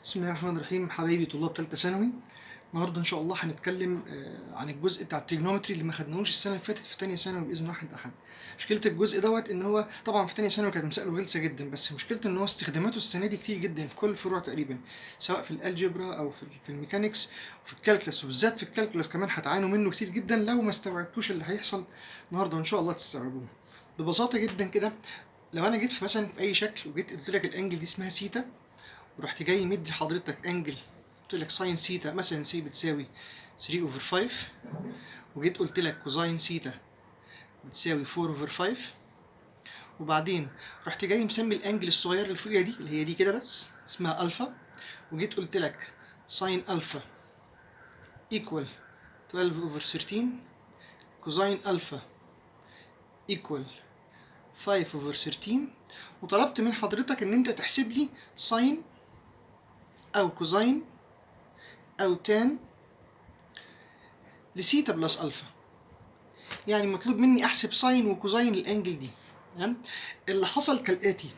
بسم الله الرحمن الرحيم. حبايبي طلاب ثالثه ثانوي، النهارده ان شاء الله هنتكلم عن الجزء بتاع التريجونومتري اللي ما خدناهوش السنه اللي فاتت في ثانيه ثانوي باذن واحد احد. مشكله الجزء دوت ان هو طبعا في ثانيه ثانوي كانت مسائله غلسه جدا، بس مشكلته ان هو استخداماته السنه دي كتير جدا في كل الفروع تقريبا، سواء في الالجبرا او في الميكانيكس وفي الكالكولس، وبالذات في الكالكولس كمان هتعانوا منه كتير جدا. لو ما استوعبتوش اللي هيحصل النهارده ان شاء الله تستوعبوه ببساطه جدا كده. لو انا جيت في مثلا في اي شكل وجيت قلت لك الانجل دي اسمها سيتا، ورحت جاي مدي حضرتك انجل قلت لك ساين سيتا مثلا سي بتساوي 3 اوفر 5، وجيت قلت لك كوزاين سيتا بتساوي 4 اوفر 5، وبعدين رحت جاي مسمي الانجل الصغيره اللي فوقيها دي اللي هي دي كده بس اسمها الفا، وجيت قلت لك ساين الفا ايكوال 12 اوفر 13، كوزاين الفا ايكوال 5 اوفر 13، وطلبت من حضرتك ان انت تحسب لي ساين او كوزاين او تان لسيتا بلس الفا. يعني مطلوب مني احسب ساين وكوزاين الانجل دي. تمام؟ اللي حصل كالاتي،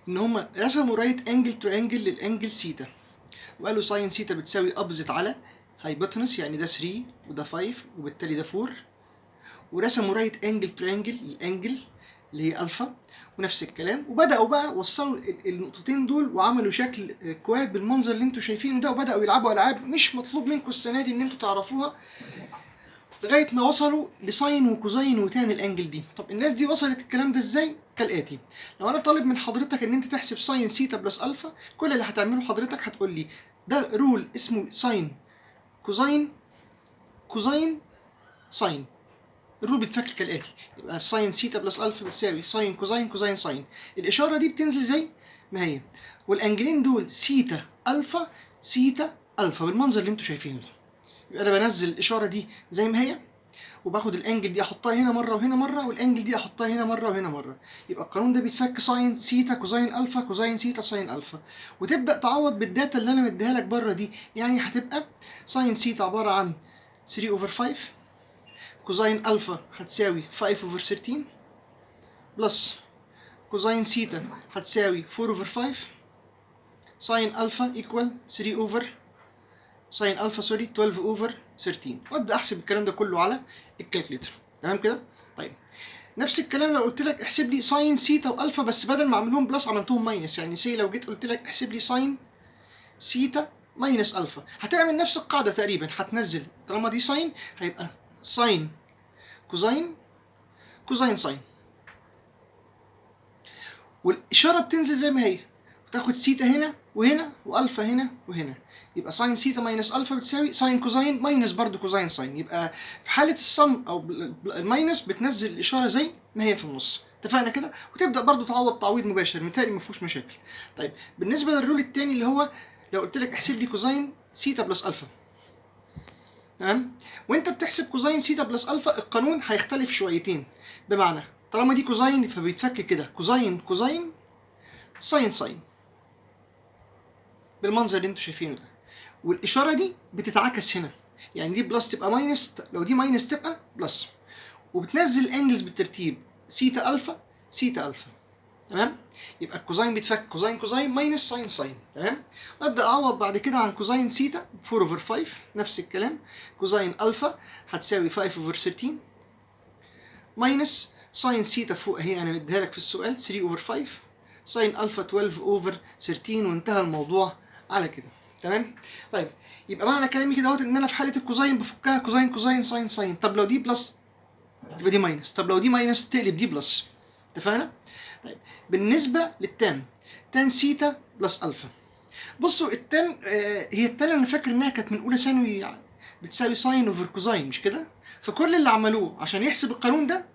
ان هما رسموا رايت انجل تريانجل للانجل سيتا، وقالوا ساين سيتا بتساوي ابزت على هايبوتنس، يعني ده 3 وده 5 وبالتالي ده 4، ورسموا رايت انجل تريانجل للانجل اللي هي الفا ونفس الكلام، وبداوا بقى وصلوا النقطتين دول وعملوا شكل كواد بالمنظر اللي انتوا شايفينه ده، وبداوا يلعبوا العاب مش مطلوب منكم السنه دي ان انتوا تعرفوها، لغايه ما وصلوا لساين وكوزاين وتان الانجل دي. طب الناس دي وصلت الكلام ده ازاي؟ كالاتي: لو انا طالب من حضرتك ان انت تحسب ساين سيتا بلس الفا، كل اللي هتعمله حضرتك هتقول لي ده رول اسمه ساين كوزاين كوزاين ساين. الرول بيتفك كالاتي: يبقى ساين سيتا بلس الفا بتساوي ساين كوزاين كوزاين ساين. الاشاره دي بتنزل زي ما هي، والانجلين دول سيتا الفا سيتا الفا بالمنظر اللي انتوا شايفينه ده. يبقى انا بنزل الاشاره دي زي ما هي، وباخد الانجل دي احطها هنا مره وهنا مره، والانجل دي احطها هنا مره وهنا مره. يبقى القانون ده بيتفك ساين سيتا كوزاين الفا كوزاين سيتا ساين الفا، وتبدا تعوض بالداتا اللي انا مديها لك بره دي. يعني هتبقى ساين سيتا عباره عن 3 اوفر 5، كوزاين الفا هتساوي 5 اوفر 13، بلس كوزاين سيتا هتساوي 4 اوفر 5، ساين الفا ايكوال 3 اوفر ساين الفا 12 اوفر 13، وابدا احسب الكلام ده كله على الكالكليتر. تمام كده؟ طيب نفس الكلام لو قلت لك احسب لي ساين سيتا والفا، بس بدل ما اعملهم بلس عملتهم ماينس. يعني سي لو جيت قلت لك احسب لي ساين سيتا ماينس الفا، هتعمل نفس القاعده تقريبا، هتنزل طالما دي ساين هيبقى ساين كوزاين كوزاين ساين، والاشاره بتنزل زي ما هي، وتاخد سيتا هنا وهنا والفا هنا وهنا. يبقى ساين سيتا ماينس الفا بتساوي ساين كوزاين ماينس برضو كوزاين ساين. يبقى في حاله الصم او الماينس بتنزل الاشاره زي ما هي في النص. اتفقنا كده؟ وتبدا برضو تعوض تعويض مباشر، متهيألي ما فيهوش مشاكل. طيب بالنسبه للرول الثاني اللي هو لو قلت لك احسب لي كوزاين سيتا بلس الفا، تمام؟ وانت بتحسب كوزاين سيتا بلس الفا القانون هيختلف شويتين، بمعنى طالما دي كوزاين فبيتفك كده كوزاين كوزاين ساين ساين بالمنظر اللي انتوا شايفينه ده، والاشاره دي بتتعكس هنا، يعني دي بلس تبقى ماينس، لو دي ماينس تبقى بلس، وبتنزل الانجلز بالترتيب سيتا الفا سيتا الفا. تمام؟ يبقى الكوزاين بيتفك كوزاين كوزاين ماينس ساين ساين. تمام؟ وابدا اعوض بعد كده عن كوزاين سيتا 4 اوفر 5، نفس الكلام كوزاين الفا هتساوي 5 اوفر 13 ماينس ساين سيتا فوق اهي انا مديها لك في السؤال 3 اوفر 5 ساين الفا 12 اوفر 13، وانتهى الموضوع على كده. تمام؟ طيب يبقى معنى كلامي كده اهوت ان انا في حاله الكوزاين بفكها كوزاين كوزاين ساين ساين. طب لو دي بلس تبقى دي ماينس، طب لو دي ماينس تقلب دي بلس. اتفقنا؟ طيب بالنسبه للتان، تان سيتا بلس الفا، بصوا التان هي التان انا فاكر انها كانت من اولى ثانوي يعني بتساوي ساين اوفر كوزاين، مش كده؟ فكل اللي عملوه عشان يحسب القانون ده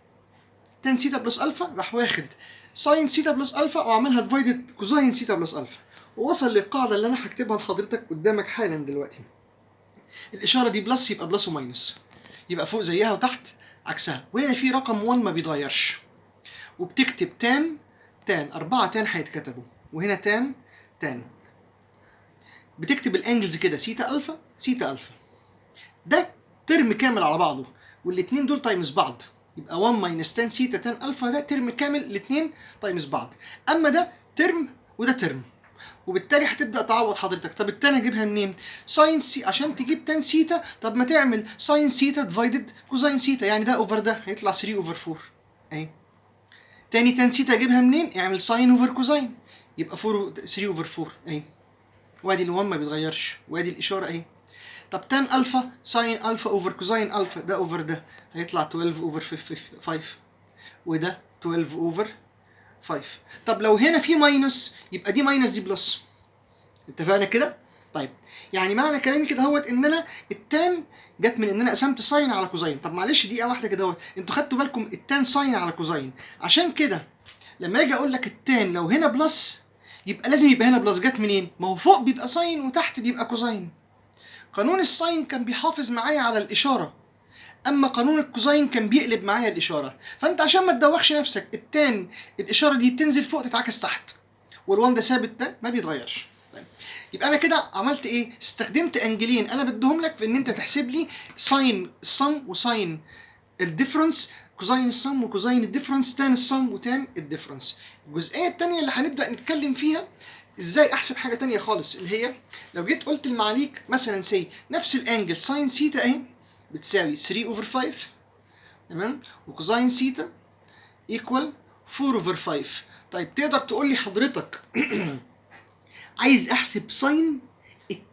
تان سيتا بلس الفا راح واخد ساين سيتا بلس الفا وعملها ديفايدد كوزاين سيتا بلس الفا، ووصل للقاعده اللي انا هكتبها لحضرتك قدامك حالا دلوقتي. الاشاره دي بلس يبقى بلس وماينس، يبقى فوق زيها وتحت عكسها، وهنا في رقم 1 ما بيتغيرش، وبتكتب تان 4 تان هيتكتبوا، وهنا تان بتكتب الانجلز كده سيتا الفا سيتا الفا. ده ترم كامل على بعضه، والاثنين دول تايمز بعض، يبقى 1 ماينس تان سيتا تان الفا ده ترم كامل، الاثنين تايمز بعض. اما ده ترم وده ترم، وبالتالي هتبدا تعوض حضرتك. طب التان اجيبها منين؟ ساين سي، عشان تجيب تان سيتا طب ما تعمل ساين سيتا ديفايدد كوزاين سيتا، يعني ده اوفر ده هيطلع 3 اوفر 4 اهي. تاني تان سيتا اجيبها منين؟ اعمل ساين اوفر كوزاين، يبقى 4 3 اوفر 4 اهي. وادي ال1 ما بيتغيرش، وادي الاشاره اهي. طب تان الفا ساين الفا اوفر كوزاين الفا، ده اوفر ده هيطلع 12 اوفر 5 وده 12 اوفر 5. طب لو هنا في ماينس يبقى دي ماينس دي بلس. اتفقنا كده؟ طيب يعني معنى كلامي كده هوت ان انا التان جت من ان انا قسمت ساين على كوزاين. طب معلش دقيقه واحده كده اهوت، انتوا خدتوا بالكم التان ساين على كوزاين، عشان كده لما اجي اقول لك التان لو هنا بلس يبقى لازم يبقى هنا بلس. جت منين؟ ما هو فوق بيبقى ساين وتحت بيبقى كوزاين. قانون الساين كان بيحافظ معايا على الاشاره، اما قانون الكوزاين كان بيقلب معايا الاشاره. فانت عشان ما تدوخش نفسك، التان الاشاره دي بتنزل فوق تتعكس تحت، والوان ده ثابت ده ما بيتغيرش. طيب يبقى انا كده عملت ايه؟ استخدمت انجلين انا بديهم لك في ان انت تحسب لي ساين الصم وساين الديفرنس، كوزاين الصم وكوزاين الديفرنس، تان الصم وتان الديفرنس. الجزئيه الثانيه اللي هنبدا نتكلم فيها ازاي احسب حاجه ثانيه خالص، اللي هي لو جيت قلت المعاليك مثلا سي نفس الانجل ساين سيتا اهي بتساوي 3 اوفر 5 تمام، وكوزاين سيتا ايكوال 4 اوفر 5. طيب تقدر تقول لي حضرتك عايز احسب ساين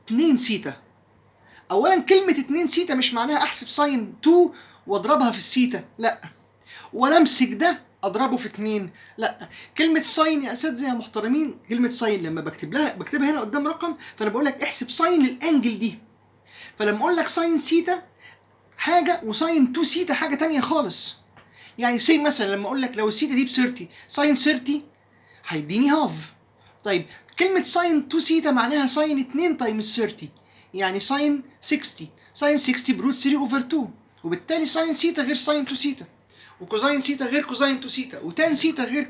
2 سيتا. اولا كلمه 2 سيتا مش معناها احسب ساين 2 واضربها في السيتا، لا، ولا امسك ده اضربه في 2، لا. كلمه ساين يا اساتذه يا محترمين، كلمه ساين لما بكتبها هنا قدام رقم، فانا بقول لك احسب ساين الانجل دي. فلما اقول لك ساين سيتا حاجه وساين 2 سيتا حاجه ثانيه خالص. يعني سي مثلا لما اقول لك لو السيتا دي ب 30 ساين 30 هيديني هاف. طيب كلمه ساين 2 سيتا معناها ساين 2 تايمز 30، يعني ساين 60. ساين 60 بروت 3 اوفر 2، وبالتالي ساين سيتا غير ساين 2 سيتا، وكوزاين سيتا غير كوزاين 2 سيتا، وتان سيتا غير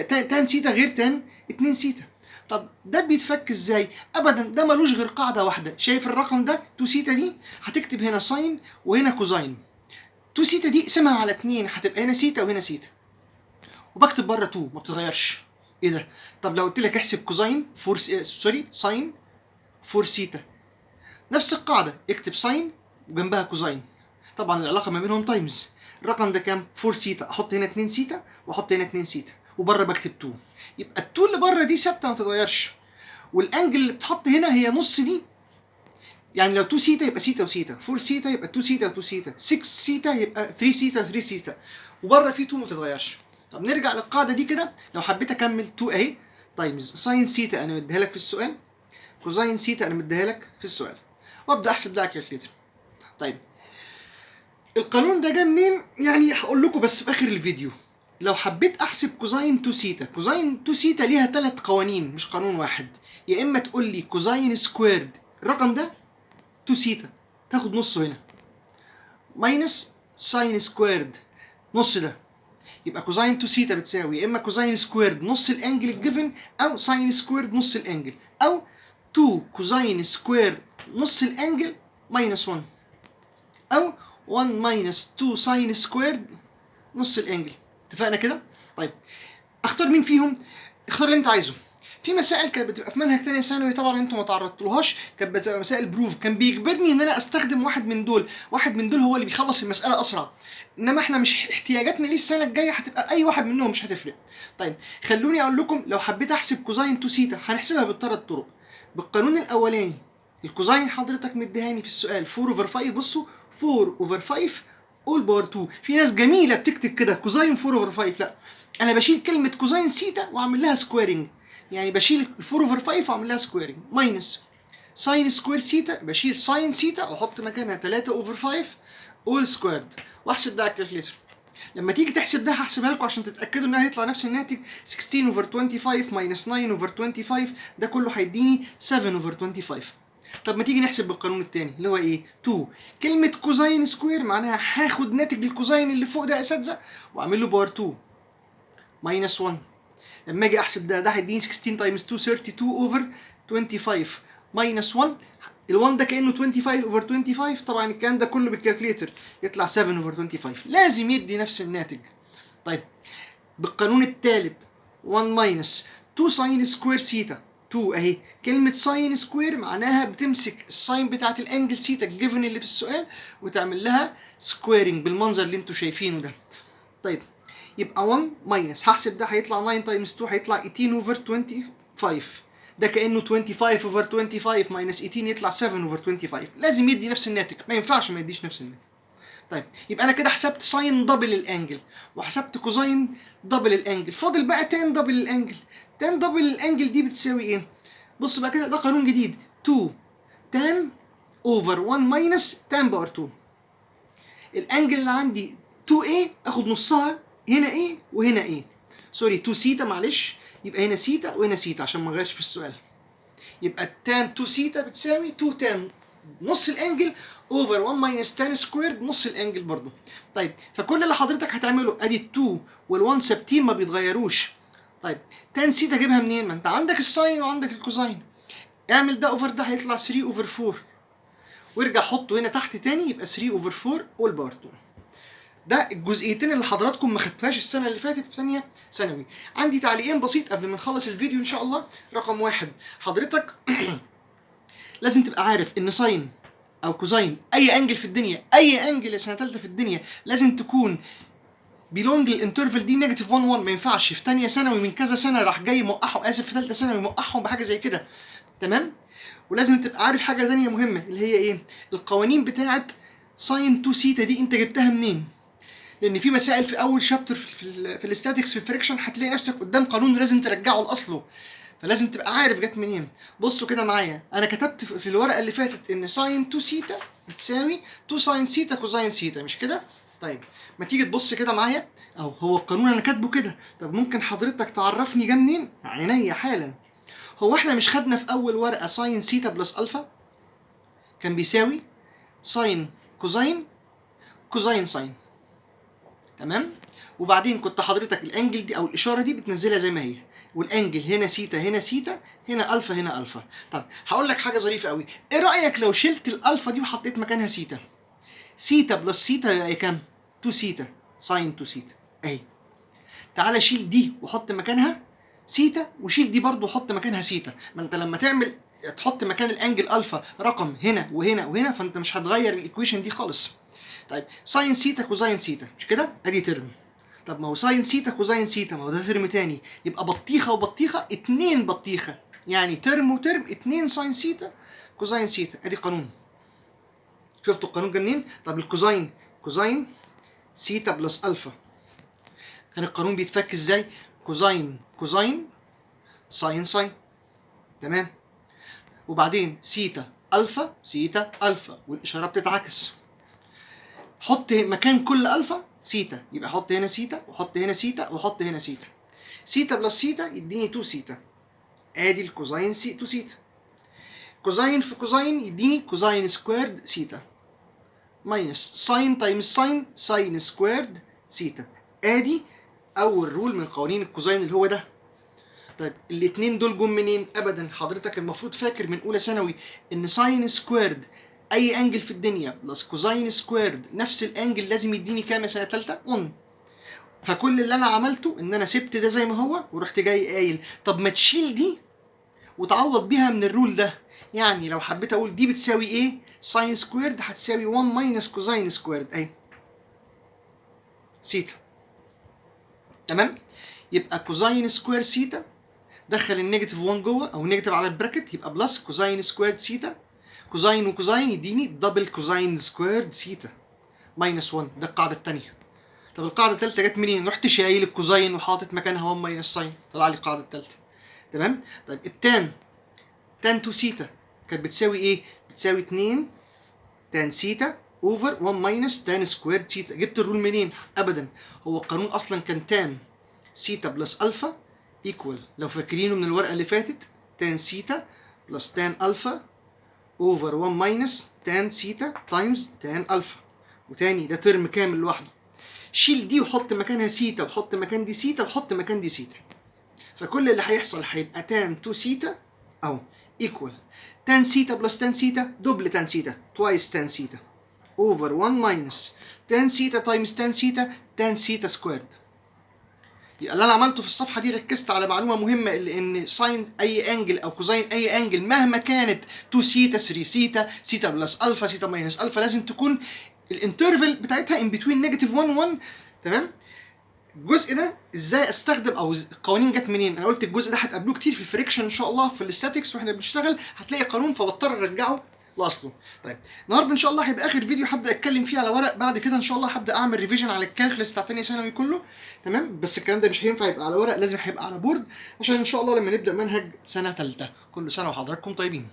تان سيتا غير تان 2 سيتا. طب ده بيتفك ازاي؟ ابدا، ده ملوش غير قاعده واحده. شايف الرقم ده 2 سيتا دي؟ هتكتب هنا ساين وهنا كوزاين. 2 سيتا دي اقسمها على 2 هتبقى هنا سيتا وهنا سيتا، وبكتب بره 2 ما بتتغيرش. ايه ده؟ طب لو قلت لك احسب كوزاين ساين 4 سيتا، نفس القاعده، اكتب ساين وجنبها كوزاين. طبعا العلاقه ما بينهم تايمز. الرقم ده كام؟ 4 سيتا، احط هنا 2 سيتا واحط هنا 2 سيتا، وبره بكتب 2. يبقى ال2 اللي بره دي ثابته ما تتغيرش، والانجل اللي بتحط هنا هي نص دي. يعني لو 2 سيتا يبقى سيتا وسيتا، 4 سيتا يبقى 2 سيتا و2 سيتا، 6 سيتا يبقى 3 سيتا و3 سيتا، وبره في 2 ما تتغيرش. طب نرجع للقاعده دي كده، لو حبيت اكمل 2 اهي تايمز ساين سيتا انا مديها لك في السؤال، كوزاين سيتا انا مديها لك في السؤال، وابدا احسب ده على الكالكليتر. طيب القانون ده جه منين؟ يعني هقول لكم بس في اخر الفيديو. لو حبيت احسب كوزاين 2 سيتا، كوزاين 2 سيتا ليها 3 قوانين مش قانون واحد. يا اما تقول لي كوزاين سكويرد الرقم ده 2 سيتا تاخد نصه هنا، ماينس ساين سكويرد نص ده، يبقى كوزاين 2 سيتا بتساوي يا اما كوزاين سكويرد نص الانجل الجيفن، او ساين سكويرد نص الانجل، او 2 كوزاين سكوير نص الانجل ماينس 1، او 1 ماينس 2 ساين سكويرد نص الانجل. اتفقنا كده؟ طيب اختار مين فيهم؟ اختار اللي انت عايزه. في مسائل كانت بتبقى في منهج تاني ثانوي طبعا انتوا ما تعرضتلهاش، كانت بتبقى مسائل بروف، كان بيجبرني ان انا استخدم واحد من دول هو اللي بيخلص المساله اسرع. انما احنا مش احتياجاتنا ليه السنه الجايه هتبقى اي واحد منهم مش هتفرق. طيب خلوني اقول لكم، لو حبيت احسب كوزاين 2 سيتا هنحسبها بالثلاث طرق. بالقانون الاولاني، الكوزاين حضرتك مديهاني في السؤال 4 اوفر 5، بصوا 4 اوفر 5 اول باور 2. في ناس جميله بتكتب كده كوزاين 4 اوفر 5، لا، انا بشيل كلمه كوزاين سيتا واعمل لها سكويرنج، يعني بشيل 4 اوفر 5 واعمل لها سكويرنج، ماينس ساين سكوير سيتا، بشيل ساين سيتا واحط مكانها 3 اوفر 5 اول سكويرد، واحسب ده على الكالكليتر. لما تيجي تحسب ده هحسبها لكم عشان تتاكدوا انها هيطلع نفس الناتج، 16 اوفر 25 ماينس 9 اوفر 25، ده كله هيديني 7 اوفر 25. طب ما تيجي نحسب بالقانون الثاني اللي هو ايه؟ 2 كلمه كوزاين سكوير معناها هاخد ناتج الكوزاين اللي فوق ده يا اساتذه واعمل له باور 2 ماينس 1. لما اجي احسب ده هيديني 16 تايمز 2 32 اوفر 25 ماينس 1، ال1 ده كانه 25 اوفر 25، طبعا الكلام ده كله بالكالكليتر يطلع 7 اوفر 25، لازم يدي نفس الناتج. طيب بالقانون الثالث 1 ماينس 2 ساين سكوير سيتا. 2 اهي، كلمة ساين سكوير معناها بتمسك الساين بتاعت الانجل سيتا الجيفن اللي في السؤال وتعمل لها سكويرنج بالمنظر اللي انتوا شايفينه ده. طيب يبقى 1 ماينس، هحسب ده هيطلع 9 تايمز 2 هيطلع 18 اوفر 25. ده كانه 25 اوفر 25 ماينس 18 يطلع 7 اوفر 25. لازم يدي نفس الناتج، ما ينفعش ما يديش نفس الناتج. طيب يبقى انا كده حسبت ساين دبل الانجل وحسبت كوزاين دبل الانجل، فاضل بقى تان دبل الانجل. تان دبل الانجل دي بتساوي ايه؟ بص بقى كده، ده قانون جديد، 2 تان اوفر 1 ماينس تان باور 2. الانجل اللي عندي 2A اخد نصها هنا A وهنا A، سوري 2 سيتا معلش، يبقى هنا سيتا وهنا سيتا عشان ما اغيرش في السؤال. يبقى تان 2 سيتا بتساوي 2 تان نص الانجل اوفر 1 ماينس تان سكويرد نص الانجل برضو. طيب فكل اللي حضرتك هتعمله ادي ال 2 وال 1 ثابتين ما بيتغيروش. طيب تان سيتا جيبها منين؟ ما انت عندك الساين وعندك الكوزاين. اعمل ده اوفر ده هيطلع 3 اوفر 4، وارجع حطه هنا تحت تاني يبقى 3 اوفر 4 اول باور 2. ده الجزئيتين اللي حضراتكم ما خدتوهاش السنه اللي فاتت في ثانيه ثانوي. عندي تعليقين بسيط قبل ما نخلص الفيديو ان شاء الله. رقم واحد، حضرتك لازم تبقى عارف ان ساين او كوزاين اي انجل في الدنيا، اي انجل سنه ثالثه في الدنيا لازم تكون بيلونج للانترفال دي نيجاتيف 1 1. ما ينفعش في ثانيه ثانوي من كذا سنه راح جاي موقعهم، اسف في ثالثه ثانوي موقعهم بحاجه زي كده، تمام؟ ولازم تبقى عارف حاجه ثانيه مهمه اللي هي ايه؟ القوانين بتاعت ساين 2 سيتا دي انت جبتها منين؟ لان في مسائل في اول شابتر في الاستاتكس في الفريكشن هتلاقي نفسك قدام قانون لازم ترجعه لاصله، فلازم تبقى عارف جت منين. بصوا كده معايا، انا كتبت في الورقه اللي فاتت ان ساين 2 سيتا بتساوي 2 ساين سيتا كوزاين سيتا، مش كده؟ طيب ما تيجي تبص كده معايا، اهو هو القانون انا كاتبه كده. طب ممكن حضرتك تعرفني جه منين؟ عينيا حالا. هو احنا مش خدنا في اول ورقه ساين سيتا بلس الفا كان بيساوي ساين كوزاين كوزاين ساين، تمام؟ وبعدين كنت حضرتك الانجل دي او الاشاره دي بتنزلها زي ما هي، والانجل هنا سيتا هنا سيتا هنا الفا هنا الفا. طب هقول لك حاجه ظريفه قوي، ايه رايك لو شلت الالفا دي وحطيت مكانها سيتا؟ سيتا بلس سيتا يبقى كام؟ 2 سيتا ساين 2 سيتا اهي. تعالى شيل دي وحط مكانها سيتا، وشيل دي برضو وحط مكانها سيتا. ما انت لما تعمل تحط مكان الانجل الفا رقم هنا وهنا وهنا، فانت مش هتغير الايكويشن دي خالص. طيب ساين سيتا كوزاين سيتا، مش كده؟ ادي ترم. طب ما هو ساين سيتا كوزاين سيتا، ما هو ده ترم تاني، يبقى بطيخه وبطيخه 2 بطيخه، يعني ترم وترم 2 ساين سيتا كوزاين سيتا. ادي قانون. شفتوا القانون جه منين؟ طب الكوزاين، كوزاين سيتا بلس الفا، كان القانون بيتفك ازاي؟ كوزاين كوزاين ساين ساين، تمام؟ وبعدين سيتا الفا سيتا الفا، والاشاره بتتعكس. حط مكان كل الفا سيتا، يبقى حط هنا سيتا وحط هنا سيتا وحط هنا سيتا. سيتا بلس سيتا يديني 2 سيتا، ادي الكوزاين 2 سيتا. كوزاين في كوزاين يديني كوزاين سكويرد سيتا، ماينس ساين تايمز ساين ساين سكويرد سيتا. ادي اول رول من قوانين الكوزاين اللي هو ده. طيب الاثنين دول جم منين؟ ابدا، حضرتك المفروض فاكر من اولى ثانوي ان ساين سكويرد اي انجل في الدنيا بلس كوزاين سكويرد نفس الانجل لازم يديني كام يا سنه ثالثه؟ 1. فكل اللي انا عملته ان انا سبت ده زي ما هو ورحت جاي قايل طب ما تشيل دي وتعوض بيها من الرول ده. يعني لو حبيت اقول دي بتساوي ايه؟ ساين سكويرد هتساوي 1 ماينس كوزاين سكويرد اهي سيتا، تمام؟ يبقى كوزاين سكوير سيتا، دخل النيجاتيف 1 جوه او نيجاتيف على البراكت يبقى بلس كوزاين سكويرد سيتا، كوزاين وكوزاين يديني دبل كوزاين سكويرد سيتا ماينس 1. ده القاعده الثانيه. طب القاعده الثالثه جت منين؟ رحت شايل الكوزاين وحاطط مكانها 1 ماينس ساين، طلع لي القاعده الثالثه، تمام؟ طيب التان، تان 2 سيتا كانت بتساوي ايه؟ بتساوي 2 تان سيتا اوفر 1 ماينس تان سكويرد سيتا. جبت الرول منين؟ ابدا، هو القانون اصلا كان تان سيتا بلس الفا ايكوال، لو فاكرينه من الورقه اللي فاتت، تان سيتا بلس تان الفا اوفر 1 ماينس تان سيتا تايمز تان الفا. وتاني ده ترم كامل لوحده. شيل دي وحط مكانها سيتا وحط مكان دي سيتا وحط مكان دي سيتا، فكل اللي هيحصل هيبقى تان 2 سيتا اهو ايكوال تان سيتا بلس تان سيتا دبل تان سيتا توايس تان سيتا اوفر 1 ماينس تان سيتا تايمز تان سيتا تان سيتا سكويرد. يبقى اللي انا عملته في الصفحه دي ركزت على معلومه مهمه، اللي ان ساين اي انجل او كوزين اي انجل مهما كانت 2 سيتا 3 سيتا سيتا بلس الفا سيتا ماينس الفا لازم تكون الانترفال بتاعتها ان بتوين نيجاتيف 1 1. تمام. الجزء ده ازاي استخدم او القوانين جت منين؟ انا قلت الجزء ده هتقابلوه كتير في الفريكشن ان شاء الله في الاستاتكس واحنا بنشتغل، هتلاقي قانون فبضطر ارجعه لاصله. طيب النهارده ان شاء الله هيبقى اخر فيديو هبدا اتكلم فيه على ورق، بعد كده ان شاء الله هبدا اعمل ريفيجن على الكالكولس بتاع ثانيه ثانوي كله. تمام. بس الكلام ده مش هينفع يبقى على ورق، لازم هيبقى على بورد، عشان ان شاء الله لما نبدا منهج سنه ثالثه. كل سنه وحضراتكم طيبين.